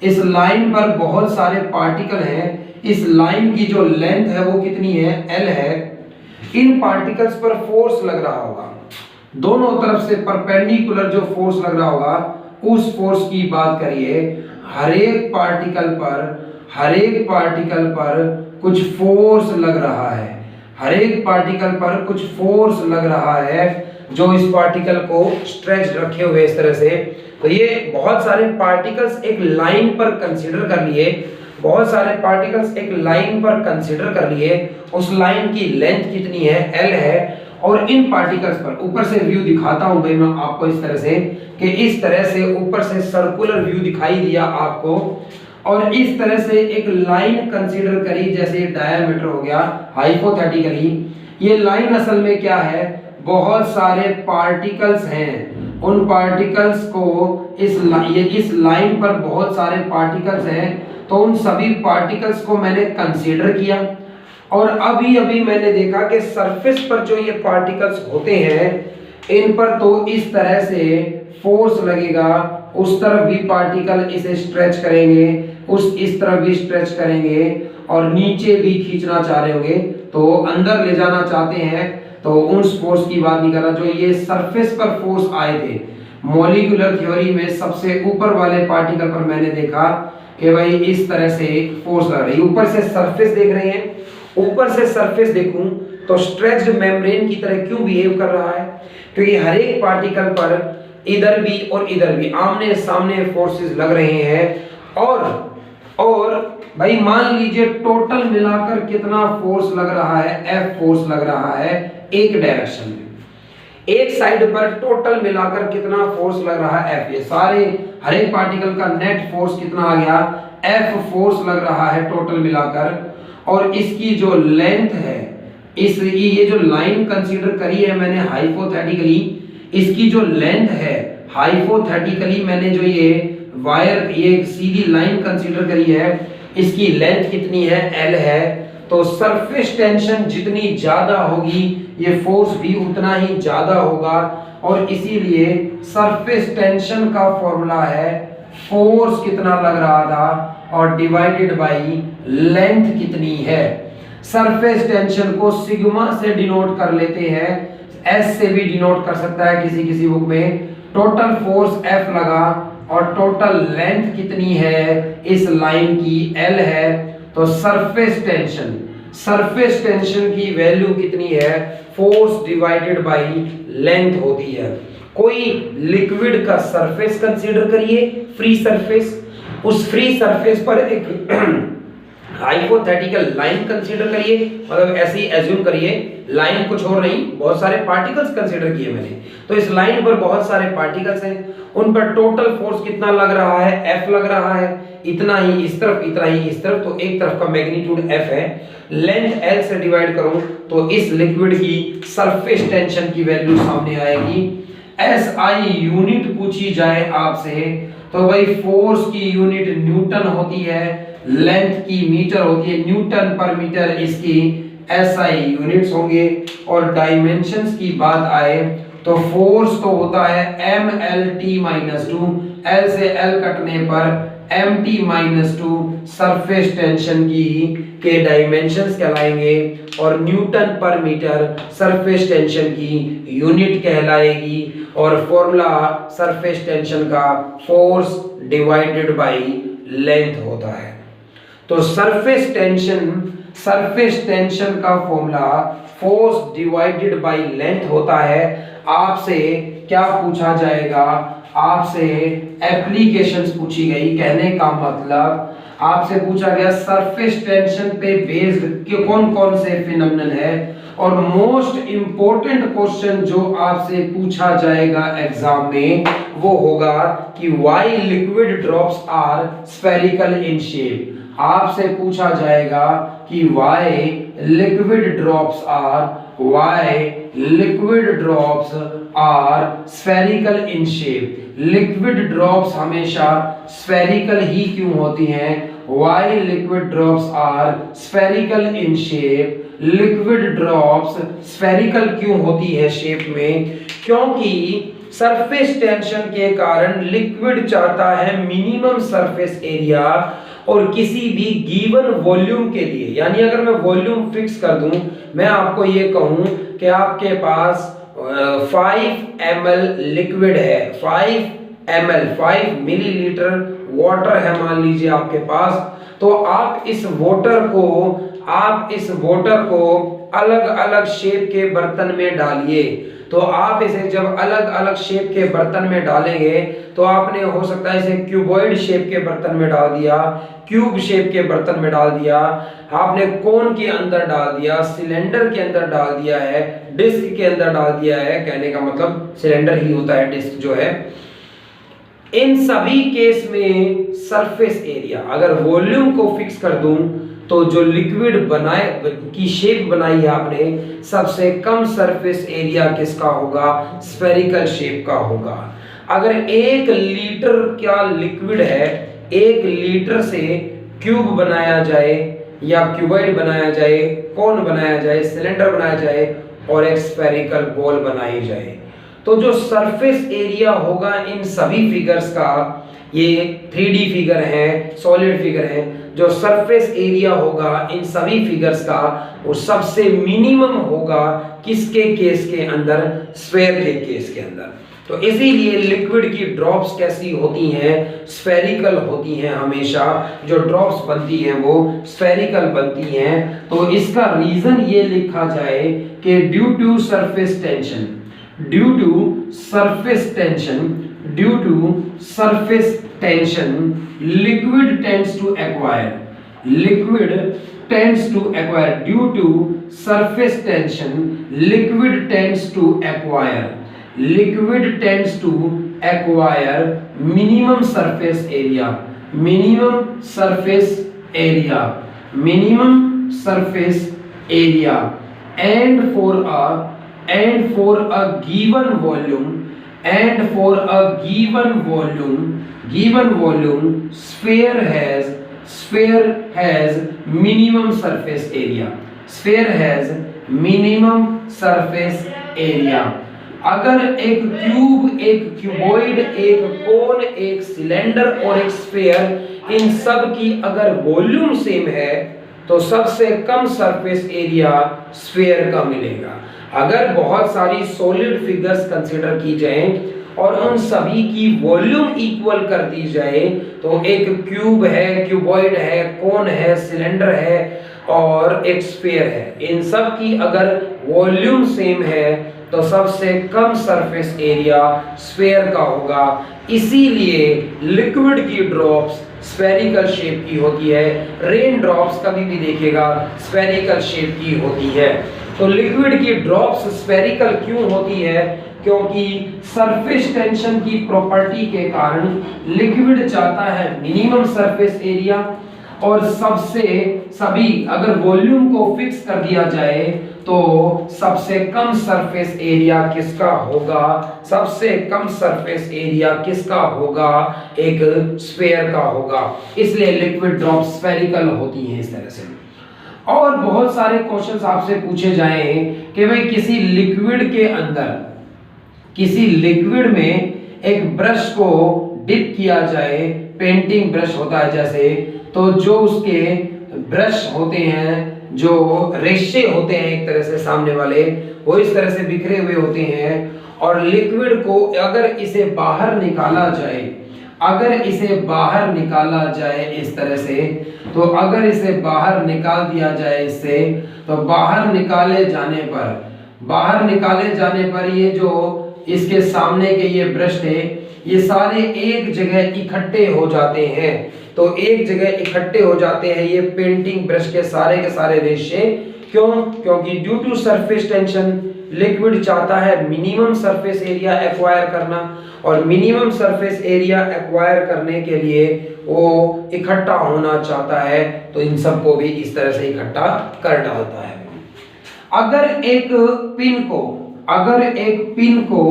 इस लाइन पर बहुत सारे पार्टिकल हैं, इस लाइन की जो लेंथ है वो कितनी है, L है। इन पार्टिकल्स पर फोर्स लग रहा होगा, दोनों तरफ से परपेंडिकुलर जो फोर्स लग रहा होगा उस फोर्स की बात करिए। हर एक पार्टिकल पर कुछ फोर्स लग रहा है, हर एक पार्टिकल पर कुछ फोर्स लग रहा है जो इस पार्टिकल को स्ट्रेच रखे हुए इस तरह से। तो ये बहुत सारे पार्टिकल्स एक लाइन पर कंसीडर कर लिए, बहुत सारे पार्टिकल्स एक लाइन पर कंसीडर कर लिए, उस लाइन की लेंथ कितनी है, L है, और इन पार्टिकल्स पर ऊपर से व्यू दिखाता हूं भाई मैं आपको इस तरह से कि इस तरह से ऊपर से सर्कुलर व्यू दिखाई दिया आपको, और इस तरह से एक लाइन कंसीडर करी जैसे डायमीटर हो गया हाइपोथेटिकली। ये लाइन असल में क्या है, बहुत सारे पार्टिकल्स हैं, उन पार्टिकल्स को इस लाइन पर बहुत सारे पार्टिकल्स हैं, तो उन सभी पार्टिकल्स को मैंने कंसीडर किया, और अभी अभी मैंने देखा कि सरफेस पर जो ये पार्टिकल्स होते हैं इन पर तो इस तरह से फोर्स लगेगा, उस तरफ भी पार्टिकल इसे स्ट्रेच करेंगे, इस तरफ भी स्ट्रेच करेंगे, और नीचे भी खींचना चाह रहे होंगे तो अंदर ले जाना चाहते हैं, तो उस फोर्स की बात नहीं कर रहा। जो ये सरफेस पर फोर्स आए थे मॉलिक्यूलर थ्योरी में सबसे ऊपर वाले पार्टिकल पर मैंने देखा कि भाई इस तरह से फोर्स लग रही है। ऊपर से सरफेस देख रहे हैं, ऊपर से सरफेस देखूं तो स्ट्रेच्ड मेम्ब्रेन की तरह क्यों बिहेव कर रहा है, क्योंकि हर एक पार्टिकल पर इधर भी और इधर भी आमने सामने फोर्सेस लग रहे हैं, और भाई मान लीजिए टोटल मिलाकर कितना फोर्स लग रहा है, F फोर्स लग रहा है एक डायरेक्शन में, एक साइड पर टोटल मिलाकर कितना फोर्स लग रहा है F। ये सारे हर एक पार्टिकल का नेट फोर्स कितना आ गया, F फोर्स लग रहा है टोटल मिलाकर, और इसकी जो लेंथ है, ये जो लाइन कंसीडर करी है मैंने हाइपोथेटिकली, इसकी जो लेंथ है हाइपोथेटिकली मैंने जो ये वायर ये सीधी लाइन कंसीडर करी है, इसकी लेंथ कितनी है, L है। तो सरफेस टेंशन जितनी ज्यादा होगी ये फोर्स भी उतना ही ज्यादा होगा, और इसीलिए सरफेस टेंशन का फॉर्मूला है फोर्स कितना लग रहा था और डिवाइडेड बाई लेंथ कितनी है। सरफेस टेंशन को सिग्मा से डिनोट कर लेते हैं, S से भी डिनोट कर सकता है किसी किसी बुक में। टोटल फोर्स F लगा और टोटल लेंथ कितनी है इस लाइन की, L है। तो सरफेस टेंशन की वैल्यू कितनी है, फोर्स डिवाइडेड बाई लेंथ होती है। कोई लिक्विड का सरफेस कंसीडर करिए, फ्री सरफेस, उस फ्री सरफेस पर एक हाइपोथेटिकल लाइन कंसीडर करिए, मतलब ऐसे ही एज्यूम करिए लाइन कुछ और नहीं, बहुत सारे पार्टिकल्स कंसीडर किए मैंने, तो इस लाइन पर बहुत सारे पार्टिकल्स हैं, उन पर टोटल फोर्स कितना लग रहा है, F लग रहा है, इतना ही इस तरफ इतना ही इस तरफ, तो एक तरफ का मैग्नीट्यूड F है। लेंथ L से डिवाइड करूं तो इस लिक्विड की सरफेस टेंशन की वैल्यू सामने आएगी। SI यूनिट पूछी जाए आपसे तो भाई फोर्स की यूनिट न्यूटन होती है, लेंथ की मीटर होती है, न्यूटन पर मीटर इसकी SI यूनिट्स होंगे। और डायमेंशंस की बात आए तो फोर्स तो होता है mLt-2, L से L कटने पर mt-2 सरफेस टेंशन की के डायमेंशंस कहलाएंगे, और न्यूटन पर मीटर सरफेस टेंशन की यूनिट कहलाएगी, और फॉर्मूला सरफेस टेंशन का फोर्स डिवाइडेड बाई लेंथ होता है। तो सरफेस टेंशन का formula force divided by length होता है। आपसे क्या पूछा जाएगा, आपसे एप्लीकेशंस पूछी गई, कहने का मतलब आपसे पूछा गया सरफेस टेंशन पे बेस्ड कौन कौन से फिनोमेनन है, और मोस्ट इंपॉर्टेंट क्वेश्चन जो आपसे पूछा जाएगा एग्जाम में वो होगा कि why liquid drops are spherical in shape. आपसे पूछा जाएगा कि why liquid drops are spherical in shape. Liquid drops हमेशा स्फेरिकल ही क्यों होती हैं? Why liquid drops are spherical in shape. Liquid drops spherical क्यों होती है शेप में? क्योंकि सरफेस टेंशन के कारण लिक्विड चाहता है मिनिमम सरफेस एरिया और किसी भी गिवन वॉल्यूम के लिए, यानी अगर मैं वॉल्यूम फिक्स कर दूं, मैं आपको ये कहूं कि आपके पास 5 ml लिक्विड है, 5 मिलीलीटर वाटर है मान लीजिए आपके पास, तो आप इस वाटर को अलग अलग शेप के बर्तन में डालिए। तो आप इसे जब अलग अलग शेप के बर्तन में डालेंगे तो आपने हो सकता है इसे क्यूबॉइड शेप के बर्तन में डाल दिया, क्यूब शेप के बर्तन में डाल दिया, आपने कोन के अंदर डाल दिया, सिलेंडर के अंदर डाल दिया है, डिस्क के अंदर डाल दिया है, कहने का मतलब सिलेंडर ही होता है डिस्क जो है। इन सभी केस में सरफेस एरिया अगर वॉल्यूम को फिक्स कर दूं तो जो लिक्विड की शेप बनाई है आपने, सबसे कम सरफेस एरिया किसका होगा? स्फेरिकल शेप का होगा। अगर 1 लीटर का लिक्विड है, 1 लीटर से क्यूब बनाया जाए या क्यूबॉइड बनाया जाए, कोन बनाया जाए, सिलेंडर बनाया जाए और एक स्फेरिकल बॉल बनाई जाए, तो जो सरफेस एरिया होगा इन सभी फिगर्स का, ये 3D फिगर है, सॉलिड फिगर है, जो सरफेस एरिया होगा इन सभी फिगर्स का वो सबसे मिनिमम होगा किसके केस के अंदर? स्फेयर के केस के अंदर। तो इसीलिए लिक्विड की ड्रॉप्स कैसी होती हैं? स्फेरिकल होती हैं हमेशा। जो ड्रॉप्स बनती हैं वो स्फेरिकल बनती हैं। तो इसका रीजन ये लिखा जाए कि due to surface tension, liquid tends to acquire, due to surface tension liquid tends to acquire minimum surface area and for a given volume sphere has minimum surface area। अगर एक क्यूब, एक cuboid, एक कोन, एक cylinder और एक sphere, इन सब की अगर वॉल्यूम सेम है तो सबसे कम सरफेस एरिया स्फीयर का मिलेगा। अगर बहुत सारी सॉलिड फिगर्स कंसीडर की जाए और उन सभी की वॉल्यूम इक्वल कर दी जाए, तो एक क्यूब है, क्यूबॉइड है, कोन है, सिलेंडर है और एक स्फीयर है, इन सब की अगर वॉल्यूम सेम है तो सबसे कम सरफेस एरिया स्फीयर का होगा। इसीलिए लिक्विड की ड्रॉप्स स्फेरिकल शेप की होती है। रेन ड्रॉप्स कभी भी देखिएगा स्फेरिकल शेप की होती है। तो लिक्विड की ड्रॉप्स स्फेरिकल क्यों होती है? क्योंकि सरफेस टेंशन की प्रॉपर्टी के कारण लिक्विड चाहता है मिनिमम सरफेस एरिया और सभी अगर वॉल्यूम को फिक्स कर दिया जाए तो सबसे कम सरफेस एरिया किसका होगा? सबसे कम सरफेस एरिया किसका होगा? एक स्फीयर का होगा। इसलिए लिक्विड ड्रॉप स्फेरिकल होती हैं इस तरह से। और बहुत सारे क्वेश्चंस आपसे पूछे जाए कि भाई किसी लिक्विड में एक ब्रश को डिप किया जाए, पेंटिंग ब्रश होता है जैसे, तो जो उसके ब्रश होते हैं, जो रेशे होते हैं एक तरह से सामने वाले, वो इस तरह से बिखरे हुए होते हैं। और लिक्विड को अगर इसे बाहर निकाला जाए इस तरह से, तो अगर इसे बाहर निकाल दिया जाए इससे, तो बाहर निकाले जाने पर ये जो इसके सामने के ये ब्रश थे, ये सारे एक जगह इकट्ठे हो जाते हैं। तो एक जगह इकट्ठे हो जाते हैं ये पेंटिंग ब्रश के सारे रेशे क्यों? क्योंकि due to surface tension liquid चाहता है मिनिमम सरफेस एरिया एक्वायर करना, और मिनिमम सरफेस एरिया एक्वायर करने के लिए वो इकट्ठा होना चाहता है, तो इन सबको भी इस तरह से इकट्ठा कर डालता है। अगर एक पिन को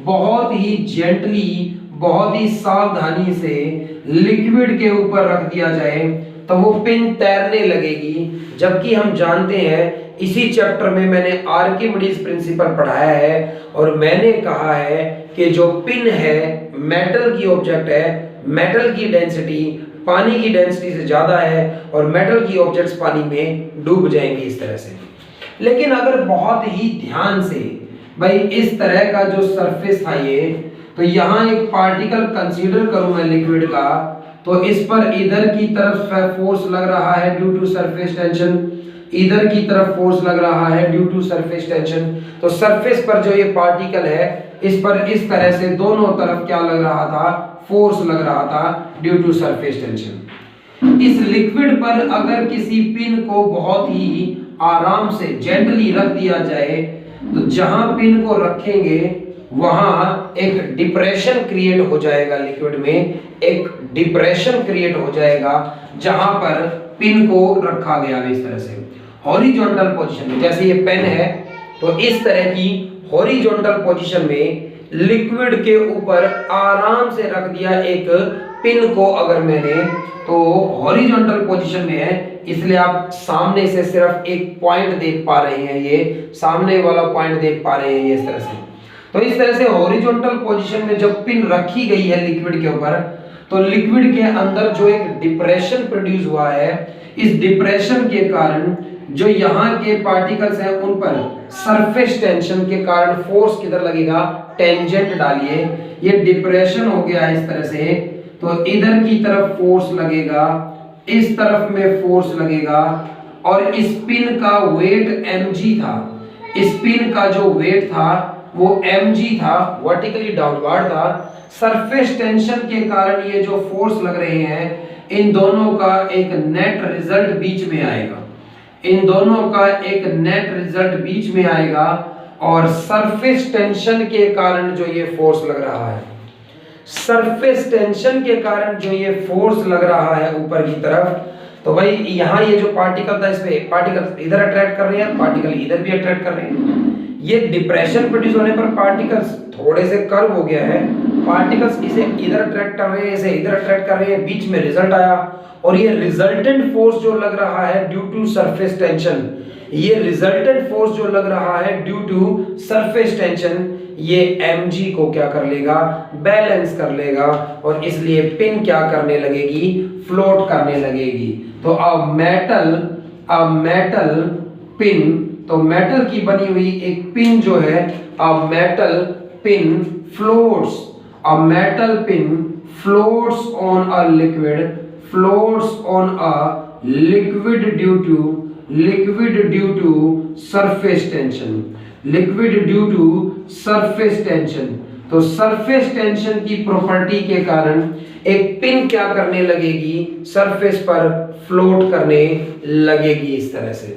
बहुत ही जेंटली, बहुत ही सावधानी से लिक्विड के ऊपर रख दिया जाए तो वो पिन तैरने लगेगी, जबकि हम जानते हैं इसी चैप्टर में मैंने आर्किमिडीज प्रिंसिपल पढ़ाया है, और मैंने कहा है कि जो पिन है मेटल की ऑब्जेक्ट है, मेटल की डेंसिटी पानी की डेंसिटी से ज्यादा है, और मेटल की ऑब्जेक्ट्स पानी में डूब जाएंगे इस तरह से। लेकिन अगर बहुत ही ध्यान से भाई इस तरह का जो सरफेस था ये, तो यहाँ एक पार्टिकल कंसीडर करूं मैं लिक्विड का, तो इस पर इधर की तरफ फोर्स लग रहा है ड्यू टू सरफेस टेंशन, इधर की तरफ फोर्स लग रहा है ड्यू टू सरफेस टेंशन। तो सरफेस पर जो ये पार्टिकल है इस पर इस तरह से दोनों तरफ क्या लग रहा था, फोर्स लग रहा था ड्यू टू सरफेस टेंशन। इस लिक्विड पर अगर किसी पिन को बहुत ही आराम से जेंटली रख दिया जाए, तो जहां पिन को रखेंगे वहां एक डिप्रेशन क्रिएट हो जाएगा, लिक्विड में एक डिप्रेशन क्रिएट हो जाएगा जहां पर पिन को रखा गया है इस तरह से हॉरिजॉन्टल पोजीशन में। जैसे ये पेन है तो इस तरह की हॉरिजॉन्टल पोजीशन में लिक्विड के ऊपर आराम से रख दिया एक पिन को अगर मैंने, तो हॉरिजॉन्टल पोजीशन में है, इसलिए आप सामने से सिर्फ एक पॉइंट देख पा रहे हैं, ये सामने वाला पॉइंट देख पा रहे हैं ये इस तरह से। तो इस तरह से हॉरिजॉन्टल पोजीशन में जब पिन रखी गई है लिक्विड के ऊपर, तो लिक्विड के अंदर जो एक डिप्रेशन प्रोड्यूस हुआ है, इस डिप्रेशन के कारण जो यहाँ के पार्टिकल्स हैं उन पर सरफेस टेंशन के कारण फोर्स किधर लगेगा, टेंजेंट डालिए, ये डिप्रेशन हो गया इस तरह से, तो इधर की तरफ फोर्स लगेगा, इस तरफ में फोर्स लगेगा, और इस पिन का वेट mg था, इस पिन का जो वेट था वो mg था, वर्टिकली डाउनवर्ड था। सरफेस टेंशन के कारण ये जो फोर्स लग रहे हैं इन दोनों का एक नेट रिजल्ट बीच में आएगा, इन दोनों का एक नेट रिजल्ट बीच में आएगा, और सरफेस टेंशन के कारण जो ये फोर्स लग रहा है, सरफेस टेंशन के कारण जो ये फोर्स लग रहा है ऊपर की तरफ, तो भाई यहाँ ये जो पार्टिकल था इस पे पार्टिकल इधर अट्रैक्ट कर रहे हैं, पार्टिकल इधर भी अट्रैक्ट कर रहे हैं। ये डिप्रेशन प्रोड्यूस होने पर पार्टिकल्स थोड़े से कर्व हो गया है, पार्टिकल्स इसे इधर अट्रैक्ट कर रहे हैं, इसे इधर अट्रैक्ट कर रहे हैं, बीच में रिजल्ट आया, और ये रिजल्टेंट फोर्स जो लग रहा है ड्यू टू सरफेस टेंशन, ये रिजल्टेंट फोर्स जो लग रहा है ड्यू टू सरफेस टेंशन, ये mg को क्या कर लेगा, बैलेंस कर लेगा, और इसलिए पिन क्या करने लगेगी, फ्लोट करने लगेगी। तो अ मेटल पिन, तो मेटल की बनी हुई एक पिन जो है, a metal pin floats, a metal pin floats on a liquid, floats on a liquid due to surface tension, liquid due to surface tension. तो सरफेस टेंशन की property के कारण एक पिन क्या करने लगेगी, सरफेस पर फ्लोट करने लगेगी इस तरह से।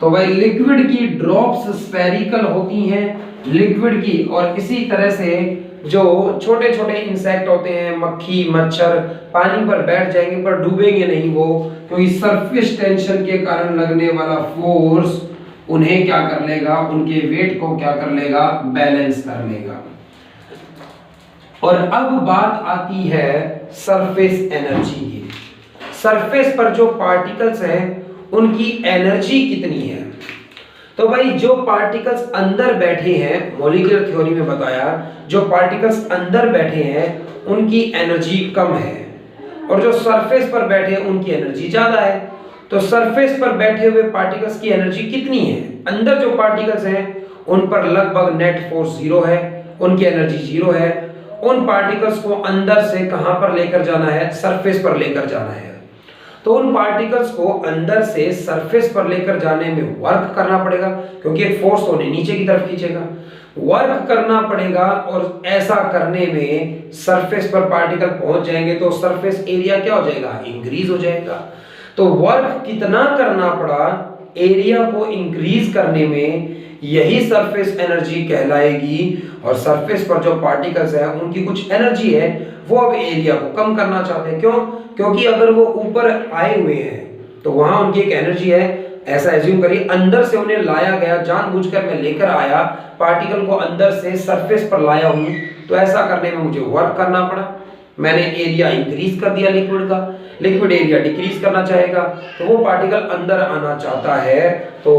तो भाई लिक्विड की ड्रॉप्स स्फेरिकल होती हैं लिक्विड की, और इसी तरह से जो छोटे छोटे इंसेक्ट होते हैं, मक्खी मच्छर, पानी पर बैठ जाएंगे पर डूबेंगे नहीं वो, क्योंकि सरफेस टेंशन के कारण लगने वाला फोर्स उन्हें क्या कर लेगा, उनके वेट को क्या कर लेगा, बैलेंस कर लेगा। और अब बात आती है सरफेस एनर्जी की। सरफेस पर जो पार्टिकल्स हैं उनकी एनर्जी कितनी है। तो भाई जो पार्टिकल्स अंदर बैठे हैं, मॉलिक्यूलर थ्योरी में बताया, जो पार्टिकल्स अंदर बैठे हैं उनकी एनर्जी कम है, और जो सरफेस पर बैठे हैं उनकी एनर्जी ज्यादा है। तो सरफेस पर बैठे हुए पार्टिकल्स की एनर्जी कितनी है, अंदर जो पार्टिकल्स हैं उन पर लगभग नेट फोर्स 0 है, उनकी एनर्जी 0 है। उन पार्टिकल्स को अंदर से कहां पर लेकर जाना है, सरफेस पर लेकर जाना है। तो उन पार्टिकल्स को अंदर से सरफेस पर लेकर जाने में वर्क करना पड़ेगा, क्योंकि एक फोर्स तो उन्हें नीचे की तरफ खींचेगा, वर्क करना पड़ेगा। और ऐसा करने में सरफेस पर पार्टिकल पहुंच जाएंगे तो सरफेस एरिया क्या हो जाएगा, इंक्रीज हो जाएगा। तो वर्क कितना करना पड़ा, एरिया को इंक्रीज करने में यही सरफेस एनर्जी कहलाएगी। और सरफेस पर जो पार्टिकल्स है उनकी कुछ एनर्जी है, वो अब एरिया को कम करना चाहते हैं। क्यों? क्योंकि अगर वो ऊपर आए हुए हैं तो वहां उनकी एक एनर्जी है। ऐसा एज्यूम करिए अंदर से उन्हें लाया गया, जानबूझकर मैं लेकर आया पार्टिकल को, अंदर से सरफेस पर लाया हूं, तो ऐसा करने में मुझे वर्क करना पड़ा। मैंने एरिया इंक्रीज कर दिया लिक्विड का, लिक्विड एरिया डिक्रीज करना चाहेगा, तो वो पार्टिकल अंदर आना चाहता है। तो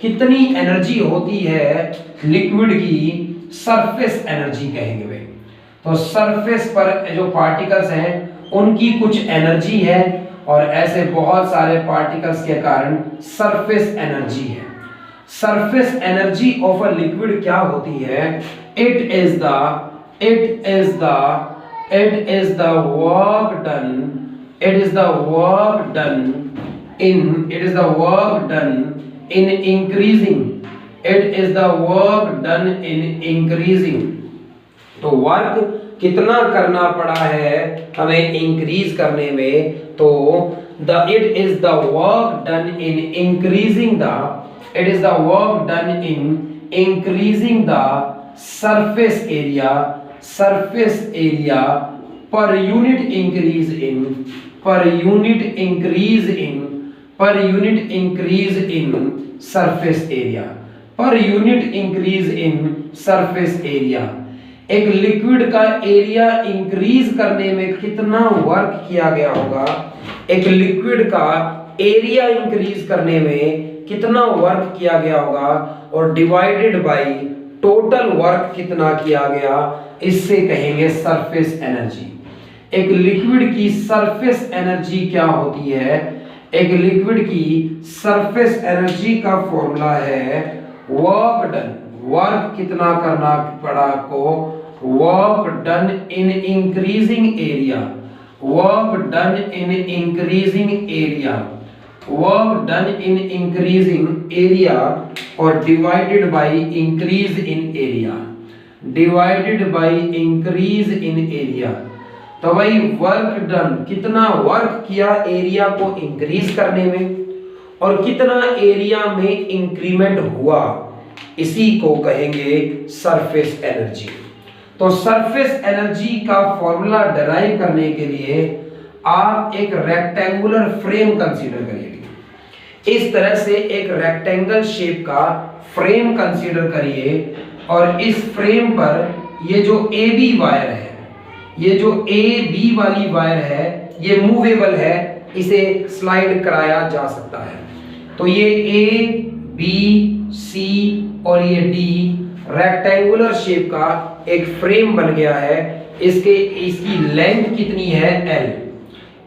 कितनी एनर्जी होती है लिक्विड की? सरफेस एनर्जी कहेंगे भाई। तो सरफेस पर जो पार्टिकल्स हैं उनकी कुछ एनर्जी है, और ऐसे बहुत सारे पार्टिकल्स के कारण सरफेस एनर्जी है। Surface energy of a liquid क्या होती है? It is the work done in increasing। तो वर्क कितना करना पड़ा है हमें इंक्रीज करने में? तो it is the work done in increasing the surface area per unit increase in surface area। एक लिक्विड का एरिया इंक्रीज करने में कितना वर्क किया गया होगा? एक लिक्विड का एरिया इंक्रीज करने में कितना वर्क किया गया होगा, और डिवाइडेड बाय टोटल वर्क कितना किया गया, इससे कहेंगे सरफेस एनर्जी। एक लिक्विड की सरफेस एनर्जी क्या होती है? एक लिक्विड की सरफेस एनर्जी का फॉर्मूला है वर्क डन। वर्क कितना करना पड़ा आपको? Work done in increasing area, work done in increasing area और divided by increase in area. तो भाई वर्क डन, कितना वर्क किया एरिया को इंक्रीज करने में, और कितना एरिया में इंक्रीमेंट हुआ, इसी को कहेंगे सरफेस एनर्जी। तो सरफेस एनर्जी का फॉर्मूला डिराइव करने के लिए आप एक रेक्टेंगुलर फ्रेम कंसीडर करिए। इस तरह से एक रेक्टेंगल शेप का फ्रेम कंसीडर करिए, और इस फ्रेम पर ये जो ए बी वायर है, ये जो ए बी वाली वायर है, ये मूवेबल है, इसे स्लाइड कराया जा सकता है। तो ये ए बी सी और ये डी रेक्टेंगुलर शेप का एक फ्रेम बन गया है। इसकी लेंथ कितनी है? एल।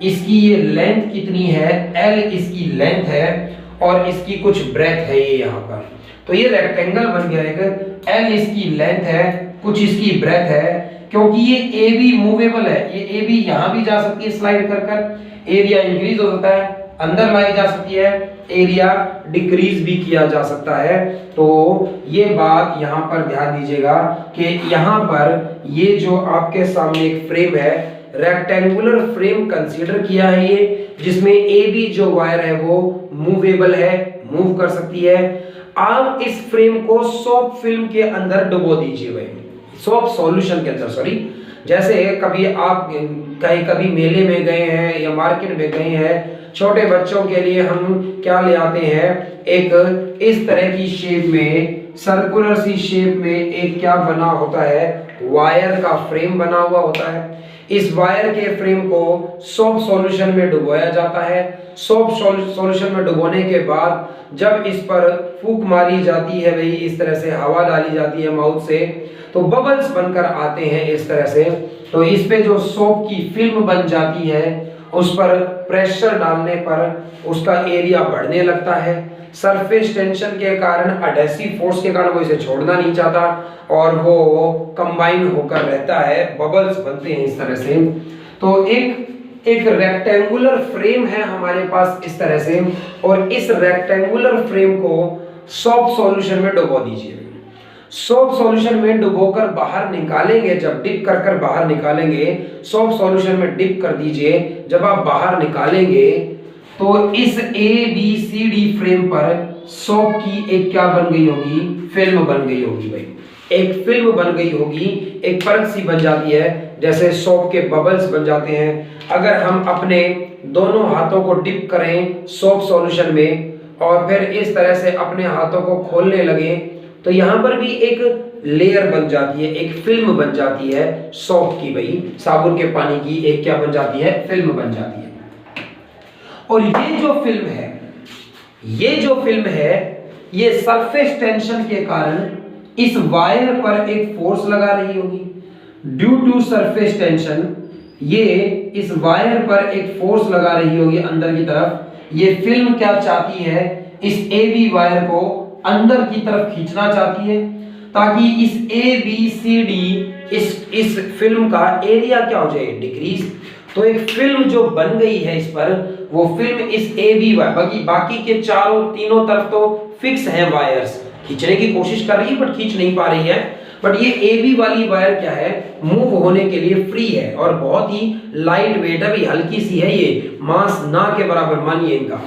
इसकी ये लेंथ कितनी है? एल इसकी लेंथ है, और इसकी कुछ ब्रेथ है ये यहाँ पर। तो ये रेक्टेंगल बन गया है, एल इसकी लेंथ है, कुछ इसकी ब्रेथ है। क्योंकि ये ए बी मूवेबल है, ये ए बी यहाँ भी जा सकती है स्लाइड कर कर, एरिया इंक्रीज हो सकता है, अंदर लाई जा सकती है, एरिया डिक्रीज भी किया जा सकता है। तो ये बात यहाँ पर ध्यान दीजिएगा कि यहाँ पर ये जो आपके सामने एक फ्रेम है, रेक्टेंगुलर फ्रेम कंसीडर किया है ये, जिसमें ए बी जो वायर है वो मूवेबल है, मूव कर सकती है। आप इस फ्रेम को सोप फिल्म के अंदर डुबो दीजिए भाई, सोप सॉल्यूशन के अंदर, सॉरी। जैसे कभी आप कभी मेले में गए हैं या मार्केट में गए हैं, छोटे बच्चों के लिए हम क्या ले आते हैं, एक इस तरह की शेप में, सर्कुलर सी शेप में एक क्या बना होता है, वायर का फ्रेम बना हुआ होता है। इस वायर के फ्रेम को सोप सॉल्यूशन में डुबोया जाता है। सोप सॉल्यूशन में डुबोने के बाद जब इस पर फूंक मारी जाती है भाई, इस तरह से हवा डाली जाती है माउथ से, तो बबल्स बनकर आते हैं इस तरह से। तो इस पे जो सोप की फिल्म बन जाती है, उस पर प्रेशर डालने पर उसका एरिया बढ़ने लगता है। सरफेस टेंशन के कारण, एडहेसिव फोर्स के कारण वो इसे छोड़ना नहीं चाहता और वो कंबाइन होकर रहता है, बबल्स बनते हैं इस तरह से। तो एक रेक्टेंगुलर फ्रेम है हमारे पास इस तरह से, और इस रेक्टेंगुलर फ्रेम को सोप सॉल्यूशन में डुबो दीजिए। सोप सॉल्यूशन में डुबोकर बाहर निकालेंगे, जब डिप कर कर बाहर निकालेंगे, सोप सॉल्यूशन में डिप कर दीजिए। जब आप बाहर निकालेंगे तो इस ABCD फ्रेम पर सोप की एक क्या बन गई होगी, फिल्म बन गई होगी भाई, एक फिल्म बन गई होगी, एक परत सी बन जाती है, जैसे सोप के बबल्स बन जाते हैं। अगर हम अपने दोनों हाथों को डिप करें सोप सॉल्यूशन में और फिर इस तरह से अपने हाथों को खोलने लगे तो यहां पर भी एक लेयर बन जाती है, एक फिल्म बन जाती है सोप की भाई, साबुन के पानी की एक क्या बन जाती है, फिल्म बन जाती है। और ये जो फिल्म है, ये जो फिल्म है, ये सरफेस टेंशन के कारण इस वायर पर एक फोर्स लगा रही होगी। ड्यू टू सरफेस टेंशन ये इस वायर पर एक फोर्स लगा रही होगी अंदर की तरफ। ये फिल्म क्या चाहती है, इस AB वायर को अंदर की तरफ खींचना चाहती है ताकि इस ABCD इस फिल्म का एरिया क्या हो जाए, डिक्रीज। तो एक फिल्म जो बन गई है इस पर, वो फिल्म इस AB वायर, बाकी के चारों तीनों तरफ तो फिक्स है वायर्स, खींचने की कोशिश कर रही है बट खींच नहीं पा रही है, बट ये AB वाली वायर क्या है, मूव होने के लिए फ्री है और बहुत ही लाइट वेट है, हल्की सी है, ये मास ना के बराबर मानिए इनका।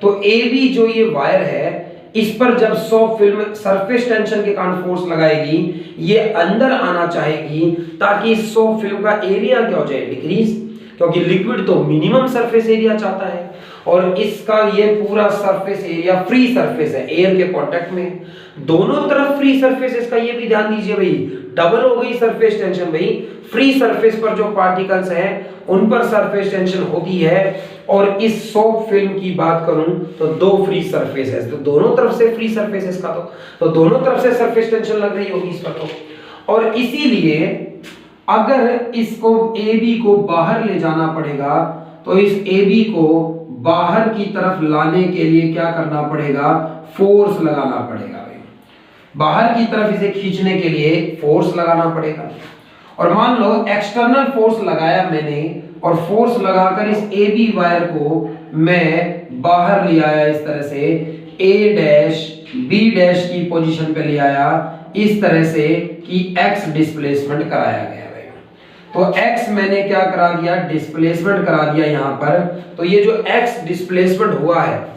तो AB जो ये वायर है, इस पर जब सोप फिल्म सरफेस टेंशन के कारण फोर्स लगाएगी, ये अंदर आना चाहेगी ताकि सोप फिल्म का एरिया क्या हो जाए, डिक्रीज, क्योंकि लिक्विड तो मिनिमम सरफेस एरिया चाहता है और इसका ये पूरा सरफेस एरिया फ्री सरफेस है, एयर के कांटेक्ट में, दोनों तरफ फ्री सरफेस। इसका ये भी ध्यान दीजिए भाई, डबल हो गई सरफेस टेंशन भाई, फ्री सरफेस पर जो पार्टिकल्स हैं उन पर सरफेस टेंशन होती है। और इस सोप फिल्म की बात करूं तो दो फ्री सरफेस है, तो दोनों तरफ से फ्री सरफेस है इसका, तो दोनों तरफ से सरफेस टेंशन लग रही होगी इस पर तो। और इसीलिए अगर इसको AB को बाहर ले जाना पड़ेगा तो इस AB को बाहर की तरफ लाने के लिए क्या करना पड़ेगा, फोर्स लगाना पड़ेगा भाई, बाहर की तरफ इसे खींचने के लिए फोर्स लगाना पड़ेगा। और मान लो एक्सटर्नल फोर्स लगाया मैंने और फोर्स लगाकर इस AB वायर को मैं बाहर ले आया इस तरह से, A डैश B डैश की पोजीशन पे ले आया इस तरह से कि X डिस्प्लेसमेंट कराया गया। तो x मैंने क्या करा दिया, डिस्प्लेसमेंट करा दिया यहां पर। तो ये जो x डिस्प्लेसमेंट हुआ है,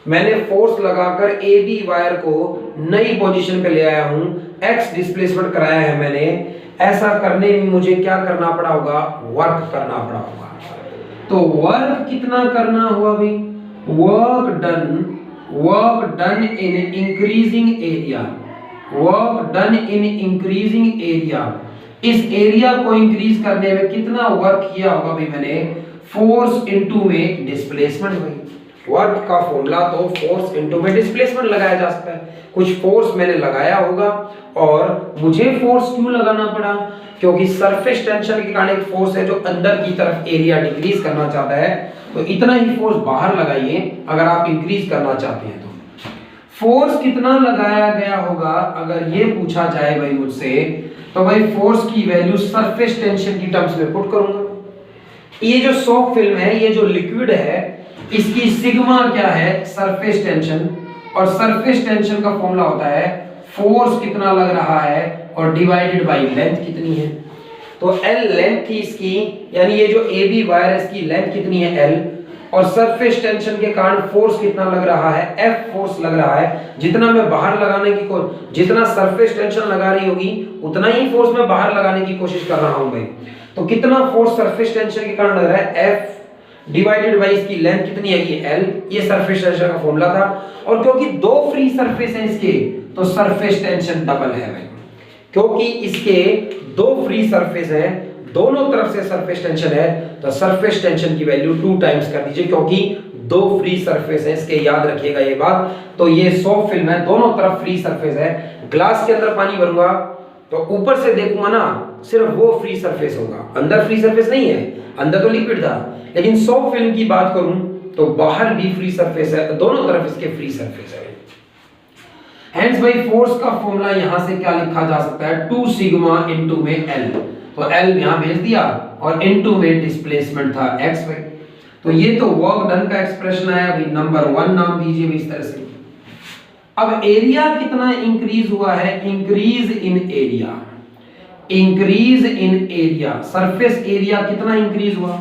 मैंने फोर्स लगाकर AB वायर को नई पोजीशन पे ले आया हूं, x डिस्प्लेसमेंट कराया है मैंने। ऐसा करने में मुझे क्या करना पड़ा होगा, वर्क करना पड़ा होगा। तो वर्क कितना करना हुआ भाई, work done in increasing area, work done in increasing area. इस एरिया को इंक्रीज करने में कितना वर्क किया होगा भाई मैंने, फोर्स इनटू में डिस्प्लेसमेंट भाई। वर्क का फॉर्मूला तो फोर्स इनटू में डिस्प्लेसमेंट लगाया जा सकता है। कुछ फोर्स मैंने लगाया होगा और मुझे फोर्स क्यों लगाना पड़ा, क्योंकि सरफेस टेंशन के कारण एक फोर्स है जो अंदर की तरफ एरिया डिक्रीज करना चाहता है, तो इतना ही फोर्स बाहर लगाइए अगर आप इंक्रीज करना चाहते हैं। तो फोर्स कितना लगाया गया होगा अगर ये पूछा जाए भाई मुझसे, तो भाई फोर्स की वैल्यू सरफेस टेंशन की टर्म्स में पुट करूंगा। ये जो सोप फिल्म है, ये जो लिक्विड है, इसकी सिग्मा क्या है, सरफेस टेंशन, और सरफेस टेंशन का फॉर्मूला होता है फोर्स कितना लग रहा है और डिवाइडेड बाय लेंथ कितनी है। तो L लेंथ थी इसकी, यानी ये जो AB वायर है इसकी लेंथ कितनी है L, और सरफेस टेंशन के कारण फोर्स कितना लग रहा है, F फोर्स लग रहा है। जितना मैं बाहर लगाने की जितना सरफेस टेंशन लगा रही होगी उतना ही फोर्स मैं बाहर लगाने की कोशिश कर रहा हूं भाई। तो कितना फोर्स सरफेस टेंशन के कारण लग रहा है, F डिवाइडेड बाय इसकी लेंथ कितनी है, ये L, ये सरफेस टेंशन का फॉर्मूला था। और क्योंकि दो फ्री सरफेस है इसके, तो सरफेस टेंशन डबल है भाई, क्योंकि इसके दो फ्री सरफेस है, दोनों तरफ से सरफेस टेंशन है, तो सरफेस टेंशन की वैल्यू 2 टाइम्स कर दीजिए, क्योंकि दो फ्री सरफेस है इसके, याद रखिएगा ये बात। तो ये सोप फिल्म है, दोनों तरफ फ्री सरफेस है। ग्लास के अंदर पानी भरूंगा तो ऊपर से देखूंगा ना, सिर्फ वो फ्री सरफेस होगा, अंदर फ्री सरफेस नहीं है, अंदर तो लिक्विड था। लेकिन सोप फिल्म की बात करूं तो बाहर भी फ्री सरफेस है, दोनों तरफ इसके फ्री सरफेस है। हेंस भाई फोर्स का फॉर्मूला यहां से क्या लिखा जा सकता है, 2 सिग्मा इनटू में L। तो L यहां भेज दिया और इनटू में डिस्प्लेसमेंट था x भाई। तो ये तो वर्क डन का एक्सप्रेशन आया भाई, नंबर 1 नाम दीजिए इस तरह से। अब एरिया कितना इंक्रीज हुआ है, increase in area, increase in area, surface area कितना इंक्रीज हुआ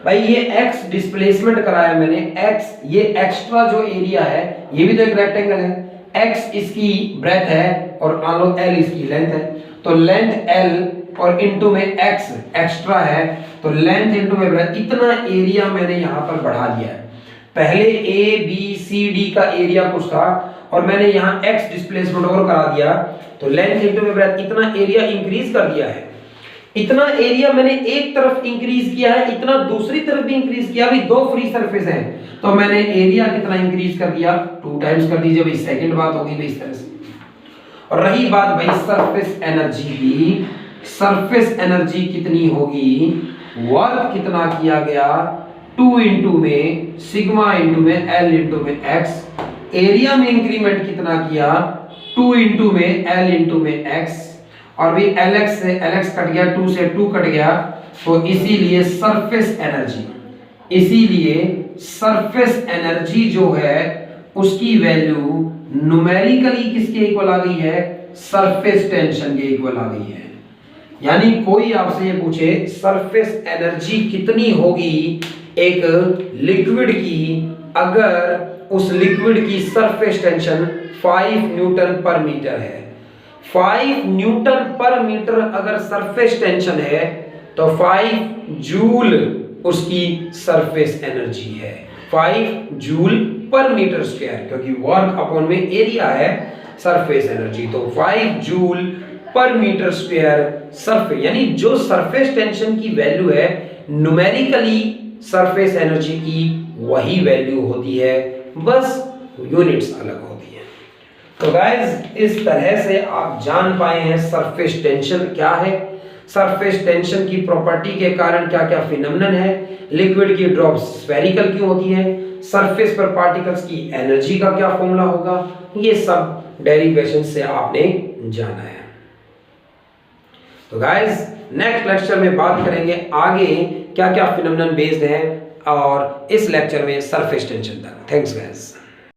भाई ये x डिस्प्लेसमेंट कराया मैंने, x ये एक्स्ट्रा जो एरिया है, ये भी तो एक रेक्टेंगल है, x इसकी ब्रेथ है और मान लो l इसकी लेंथ है, तो लेंथ l और इनटू में x एक्स्ट्रा है, तो लेंथ इनटू में ब्रेथ, इतना एरिया मैंने यहां पर बढ़ा दिया है। पहले a b c d का एरिया कुछ था और मैंने यहां x डिस्प्लेसमेंट और करा दिया, तो लेंथ इनटू में ब्रेथ, इतना एरिया इंक्रीज कर दिया है। इतना एरिया मैंने एक तरफ इंक्रीज किया है, इतना दूसरी तरफ भी इंक्रीज किया, अभी दो फ्री सरफेस हैं, तो मैंने एरिया कितना इंक्रीज कर दिया, 2 टाइम्स कर दीजिए भाई। सेकंड बात होगी भाई इस तरह से। और रही बात भाई सरफेस एनर्जी की, सरफेस एनर्जी कितनी होगी, वर्क कितना किया गया, 2 इंटू में सिग्मा इंटू में एल इंटू में एक्स, एरिया में इंक्रीमेंट कितना किया, 2 इंटू में एल इंटू में एक्स, और भी Lx से Lx कट गया, 2 से 2 कट गया, तो इसीलिए सरफेस एनर्जी, इसीलिए सरफेस एनर्जी जो है उसकी वैल्यू न्यूमेरिकली किसके इक्वल आ गई है, सरफेस टेंशन के इक्वल आ गई है। यानी कोई आपसे ये पूछे सरफेस एनर्जी कितनी होगी एक लिक्विड की, अगर उस लिक्विड की सरफेस टेंशन 5 न्यूटन पर मीटर है, 5 न्यूटन पर मीटर अगर सरफेस टेंशन है, तो 5 जूल उसकी सरफेस एनर्जी है, 5 जूल पर मीटर स्क्वायर, क्योंकि वर्क अपॉन में एरिया है सरफेस एनर्जी, तो 5 joule per metre square surface, यानी जो सरफेस टेंशन की वैल्यू है न्यूमेरिकली सरफेस एनर्जी की वही वैल्यू होती है, बस यूनिट्स अलग होती है। तो गाइस इस तरह से आप जान पाए हैं सरफेस टेंशन क्या है, सरफेस टेंशन की प्रॉपर्टी के कारण क्या क्या फिनोमेनन है, लिक्विड की ड्रॉप्स स्फेरिकल क्यों होती है, सरफेस पर पार्टिकल्स की एनर्जी का क्या फॉर्मूला होगा, ये सब डेरिवेशन से आपने जाना है। तो गाइस नेक्स्ट लेक्चर में बात करेंगे आगे क्या क्या फिनोमेनन बेस्ड है, और इस लेक्चर में सरफेस टेंशन तक। Thanks guys.